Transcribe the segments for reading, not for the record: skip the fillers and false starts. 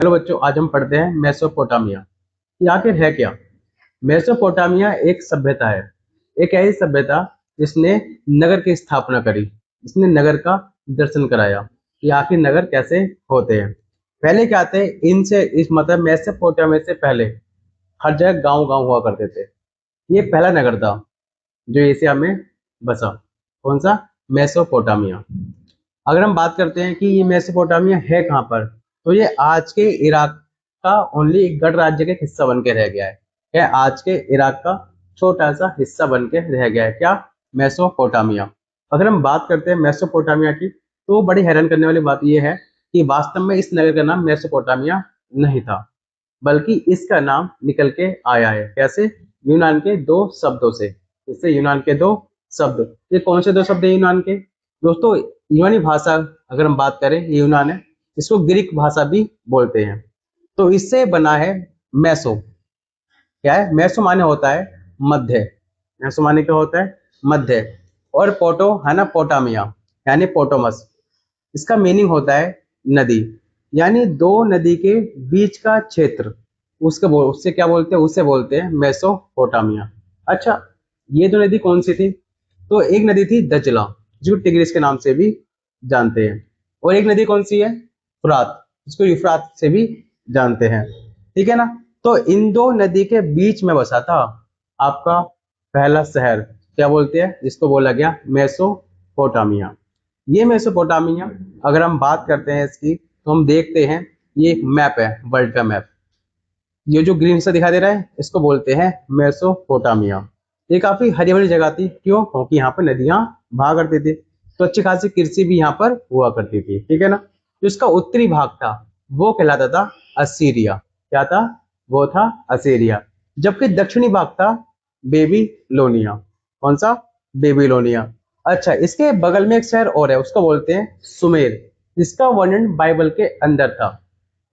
Hello बच्चों, आज हम पढ़ते हैं मेसोपोटामिया। ये आखिर है क्या? मेसोपोटामिया एक सभ्यता है, एक ऐसी सभ्यता जिसने नगर की स्थापना करी, जिसने नगर का दर्शन कराया कि आखिर नगर कैसे होते हैं। पहले क्या थे, इनसे इस मतलब मेसोपोटामिया से पहले हर जगह गांव गांव हुआ करते थे। ये पहला नगर था जो एशिया में बसा। कौन सा? मेसोपोटामिया। अगर हम बात करते हैं कि ये मेसोपोटामिया है कहाँ पर, तो ये आज के इराक का ओनली एक गणराज्य का हिस्सा बन के रह गया है। क्या आज के इराक का छोटा सा हिस्सा बन के रह गया है क्या? मेसोपोटामिया। अगर हम बात करते हैं मेसोपोटामिया की, तो बड़ी हैरान करने वाली बात यह है कि वास्तव में इस नगर का नाम मेसोपोटामिया नहीं था, बल्कि इसका नाम निकल के आया है। कैसे? यूनान के दो शब्दों से। इससे यूनान के दो शब्द, ये कौन से दो शब्द है यूनान के? दोस्तों, यूनानी भाषा अगर हम बात करें, ये यूनान है, इसको ग्रीक भाषा भी बोलते हैं। तो इससे बना है मैसो। क्या है? मैसो माने होता है मध्य। मैसो माने क्या होता है? मध्य। और पोटो है ना, पोटामिया यानी पोटोमस, इसका मीनिंग होता है नदी, यानी दो नदी के बीच का क्षेत्र। उससे क्या बोलते हैं? उससे बोलते हैं मेसोपोटामिया। अच्छा, ये दो नदी कौन सी थी? तो एक नदी थी दजला, जो टिग्रिस के नाम से भी जानते हैं, और एक नदी कौन सी है? फुरात, जिसको यूफ्रात से भी जानते हैं। ठीक है ना? तो इन दो नदी के बीच में बसा था आपका पहला शहर। क्या बोलते हैं? जिसको बोला गया मेसोपोटामिया। ये मेसोपोटामिया, अगर हम बात करते हैं इसकी, तो हम देखते हैं ये एक मैप है, वर्ल्ड का मैप। ये जो ग्रीन सा दिखाई दे रहा है, इसको बोलते हैं मेसोपोटामिया। ये काफी हरी भरी जगह थी। क्यों? क्योंकि यहाँ पर नदियां भाग करती थी, तो अच्छी खासी कृषि भी यहाँ पर हुआ करती थी। ठीक है ना? जो इसका उत्तरी भाग था वो कहलाता था असीरिया। क्या था? वो था असीरिया। जबकि दक्षिणी भाग था बेबीलोनिया। कौन सा? बेबीलोनिया। अच्छा, इसके बगल में एक शहर और है, उसको बोलते हैं सुमेर, जिसका वर्णन बाइबल के अंदर था।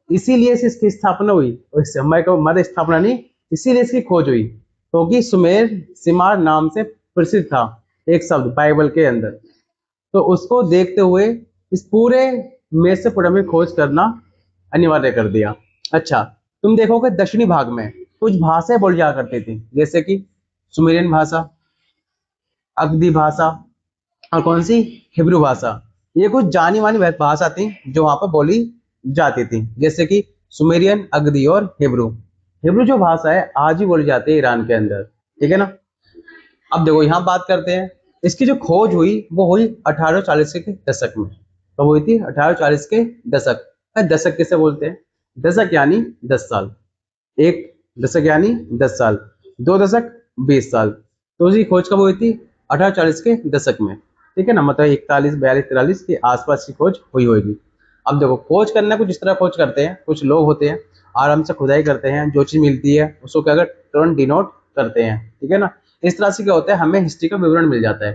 इसीलिए इसकी स्थापना हुई, समय को मध्य स्थापना नहीं, इसीलिए इसकी खोज हुई, क्योंकि सुमेर सिमार नाम से प्रसिद्ध था एक शब्द बाइबल के अंदर। तो उसको देखते हुए इस पूरे मेसोपोटामिया में खोज करना अनिवार्य कर दिया। अच्छा, तुम देखोगे दक्षिणी भाग में कुछ भाषाएं बोली जा करती थी, जैसे कि सुमेरियन भाषा, अगदी भाषा, और कौन सी? हिब्रू भाषा। ये कुछ जानी मानी भाषा थी जो वहां पर बोली जाती थी, जैसे कि सुमेरियन, अगदी और हिब्रू। हिब्रू जो भाषा है आज भी बोली जाती है ईरान के अंदर। ठीक है ना? अब देखो, यहाँ बात करते हैं, इसकी जो खोज हुई वो हुई 1840 के दशक में। कब हुई थी? 1840 के दशक। दशक किसे बोलते हैं? दशक यानी 10 साल। एक दशक यानी 10 साल, दो दशक 20 साल। तो उसकी खोज कब हुई थी? 1840 के दशक में। ठीक है ना? मतलब 41, 42, 43 के आसपास की खोज हुई होगी। अब देखो, खोज करना कुछ इस तरह खोज करते हैं, कुछ लोग होते हैं आराम से खुदाई करते हैं, जो चीज मिलती है उसको क्या कर तुरंत डिनोट करते हैं। ठीक है ना? इस तरह से क्या होता है, हमें हिस्ट्री का विवरण मिल जाता है,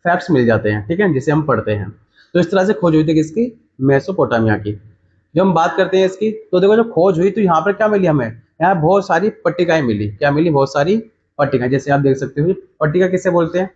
फैक्ट्स मिल जाते हैं। ठीक है, जिसे हम पढ़ते हैं। तो इस तरह से खोज हुई थी किसकी? मेसोपोटामिया की। जब हम बात करते हैं इसकी, तो देखो जब खोज हुई तो यहाँ पर क्या मिली हमें? यहाँ बहुत सारी पट्टिकाएं मिली। क्या मिली? बहुत सारी पट्टिकाएं। जैसे आप देख सकते हो, पट्टिका किसे बोलते हैं?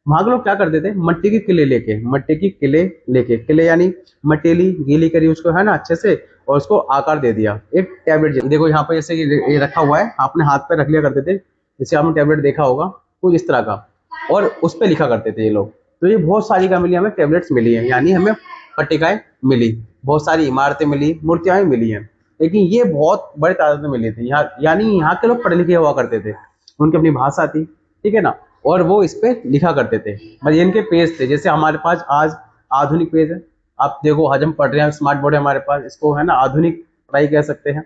वहां के लोग क्या करते थे, मट्टी के किले लेके, मट्टी की किले लेके, किले यानी मटेली गीली करी उसको, है ना, अच्छे से, और उसको आकार दे दिया एक टैबलेट। देखो यहाँ पर जैसे ये रखा हुआ है, आपने हाथ पे रख लिया करते थे, जैसे आपने टैबलेट देखा होगा कुछ इस तरह का, और उस पर लिखा करते थे ये लोग। तो ये बहुत सारी क्या मिली हमें? टैबलेट्स मिली है, यानी हमें पट्टिकाएं मिली, बहुत सारी इमारतें मिली, मूर्तियां भी मिली हैं। लेकिन ये बहुत बड़ी तादाद में मिली थी यहाँ, यानी यहाँ के लोग पढ़े लिखे हुआ करते थे, उनकी अपनी भाषा थी। ठीक है ना? और वो इस पे लिखा करते थे। मतलब इनके पेज थे, जैसे हमारे पास आज आधुनिक पेज है। आप देखो, आज हम पढ़ रहे हैं, स्मार्ट बोर्ड है हमारे पास, इसको है ना आधुनिक पढ़ाई कह सकते हैं,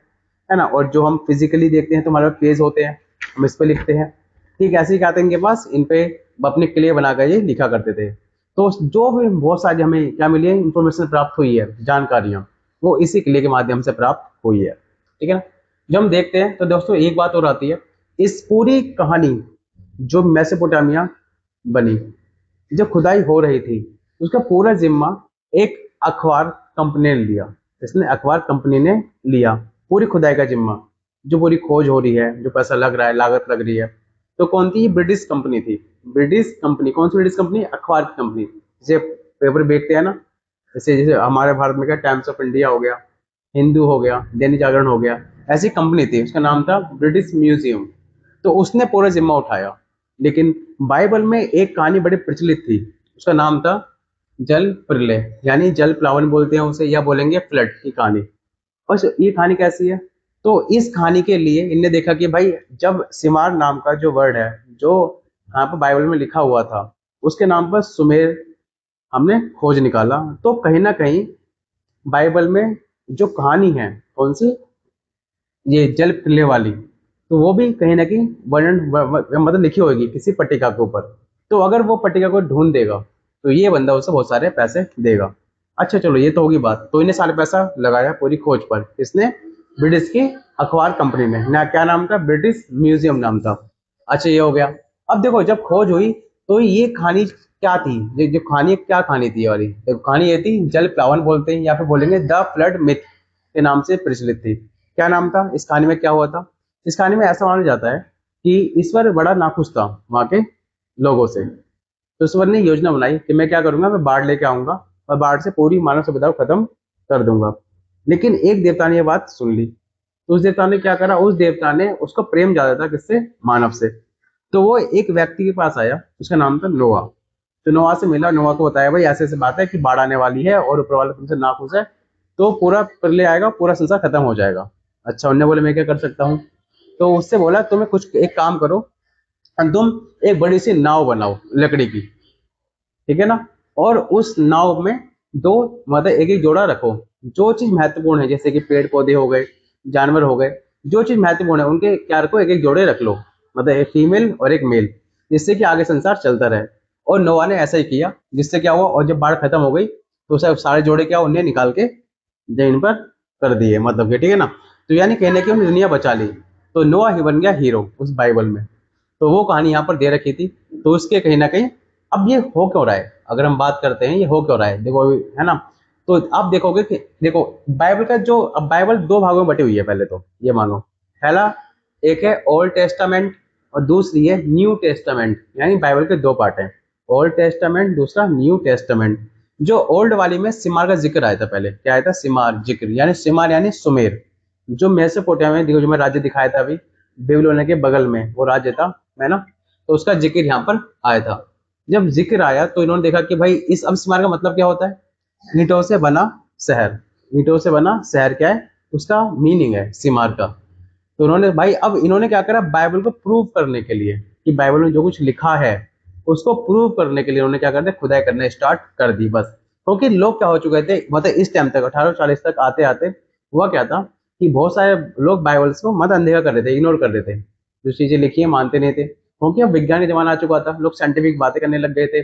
है ना? और जो हम फिजिकली देखते हैं तो हमारे पास पेज होते हैं, हम इस पे लिखते हैं। ठीक, ऐसे ही क्या था इनके पास, इन पे अपने क्लियर बनाकर ये लिखा करते थे। तो जो भी बहुत सारी हमें क्या मिली है, इंफॉर्मेशन प्राप्त हुई है, जानकारियां, वो इसी क्लियर के माध्यम से प्राप्त हुई है। ठीक है ना? जब हम देखते हैं तो दोस्तों एक बात और आती है, इस पूरी कहानी जो मेसोपोटामिया बनी, जब खुदाई हो रही थी, उसका पूरा जिम्मा एक अखबार कंपनी ने लिया। इसने अखबार कंपनी ने लिया पूरी खुदाई का जिम्मा। जो पूरी खोज हो रही है, जो पैसा लग रहा है, लागत लग रही है, तो कौन थी? ब्रिटिश कंपनी थी। British company. कौन सी ब्रिटिश कंपनी? अखबार की कंपनी। जैसे पेपर बेचते हैं ना, जैसे जैसे हमारे भारत में क्या टाइम्स ऑफ इंडिया हो गया, हिंदू हो गया, दैनिक जागरण हो गया, ऐसी कंपनी थी, उसका नाम था ब्रिटिश म्यूजियम। तो उसने पूरा जिम्मा उठाया। लेकिन बाइबल में एक कहानी बड़ी प्रचलित थी, उसका नाम था जल प्रलय, यानी जल प्लावन बोलते हैं उसे, या बोलेंगे फ्लड की कहानी। बस ये कहानी कैसी है? तो इस कहानी के लिए इनने देखा कि भाई जब सिमार नाम का जो वर्ड है, जो यहाँ पर बाइबल में लिखा हुआ था, उसके नाम पर सुमेर हमने खोज निकाला, तो कहीं ना कहीं बाइबल में जो कहानी है, कौन सी, ये जल प्रलय वाली, तो वो भी कहीं ना कहीं वर्णन मतलब लिखी होगी किसी पट्टिका के ऊपर। तो अगर वो पट्टिका को ढूंढ देगा तो ये बंदा उसे बहुत सारे पैसे देगा। अच्छा चलो, ये तो होगी बात। तो इन्हें सारे पैसा लगाया पूरी खोज पर, इसने ब्रिटिश की अखबार कंपनी ने ना, क्या नाम था, ब्रिटिश म्यूजियम नाम था। अच्छा ये हो गया। अब देखो जब खोज हुई तो ये कहानी क्या थी, जो कहानी, क्या कहानी थी ये वाली, तो कहानी ये थी, जल प्लावन बोलते हैं या फिर बोलेंगे द फ्लड मिथ के नाम से प्रचलित थी। क्या नाम था इस कहानी में, क्या हुआ था? इस कहानी में ऐसा माना जाता है कि ईश्वर बड़ा नाखुश था वहां के लोगों से। तो ईश्वर ने योजना बनाई कि मैं क्या करूंगा, मैं बाढ़ लेके आऊंगा और बाढ़ से पूरी मानव सभ्यता को खत्म कर दूंगा। लेकिन एक देवता ने ये बात सुन ली। तो उस देवता ने क्या करा, उस देवता ने, उसका प्रेम ज्यादा था किससे, मानव से। तो वो एक व्यक्ति के पास आया, उसका नाम था नोआ। तो नोआ से मिला, नोआ को बताया भाई ऐसे ऐसे बात है कि बाढ़ आने वाली है और ऊपर वाला तुमसे नाखुश है, तो पूरा प्रलय आएगा, पूरा संसार खत्म हो जाएगा। अच्छा, उन्होंने बोले मैं क्या कर सकता हूँ? तो उससे बोला तुम्हें कुछ एक काम करो, तुम एक बड़ी सी नाव बनाओ लकड़ी की, ठीक है ना, और उस नाव में दो, मतलब एक एक जोड़ा रखो। जो चीज महत्वपूर्ण है, जैसे कि पेड़ पौधे हो गए, जानवर हो गए, जो चीज महत्वपूर्ण है उनके क्या रखो, एक एक जोड़े रख लो, मतलब एक फीमेल और एक मेल, जिससे कि आगे संसार चलता रहे। और नोआ ने ऐसा ही किया, जिससे क्या हुआ, और जब बाढ़ खत्म हो गई तो सब सारे जोड़े क्या उन्हें निकाल के जमीन पर कर दिए, मतलब कि ठीक है ना। तो यानी कहने की उन्होंने दुनिया बचा ली। तो नोआ ही बन गया हीरो उस बाइबल में। तो वो कहानी यहाँ पर दे रखी थी। तो उसके कहीं ना कहीं, अब ये हो क्यों रहा है, अगर हम बात करते हैं ये हो क्यों रहा है, देखो अभी, है ना। तो आप देखोगे कि देखो बाइबल का जो, अब बाइबल दो भागों में बटी हुई है, पहले तो ये मानो। पहला एक है ओल्ड टेस्टामेंट और दूसरी है न्यू टेस्टामेंट, यानी बाइबल के दो पार्ट हैं, ओल्ड टेस्टामेंट, दूसरा न्यू टेस्टामेंट। जो ओल्ड वाली में सिमार का जिक्र आया था, पहले क्या आया था, सिमार जिक्र, यानी सिमार यानी सुमेर, जो मेसोपोटामिया में देखो, जो मैं राज्य दिखाया था अभी, बेबीलोनिया के बगल में वो राज्य था, है ना। तो उसका जिक्र यहाँ पर आया था। जब जिक्र आया तो इन्होंने देखा कि भाई इस, अब स्मारक का मतलब क्या होता है, ईंटों से बना शहर। ईंटों से बना शहर क्या है, उसका मीनिंग है सिमार का। तो उन्होंने भाई, अब इन्होंने क्या करा, बाइबल को प्रूव करने के लिए कि बाइबल में जो कुछ लिखा है उसको प्रूव करने के लिए उन्होंने क्या कर दिया, खुदाई करना स्टार्ट कर दी बस। क्योंकि लोग क्या हो चुके थे, मतलब इस टाइम तक 1840 तक आते आते हुआ क्या था कि बहुत सारे लोग बाइबल्स को मत अनदेखा कर रहे थे, इग्नोर कर रहे थे, जो चीजें लिखी है मानते नहीं थे, क्योंकि अब वैज्ञानिक जमाना आ चुका था, लोग साइंटिफिक बातें करने लग गए थे,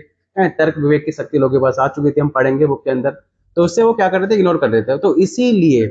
तर्क विवेक की शक्ति लोगों के पास आ चुकी थी, हम पढ़ेंगे बुक के अंदर। तो उससे वो क्या कर रहे थे, इग्नोर कर रहे थे। तो इसीलिए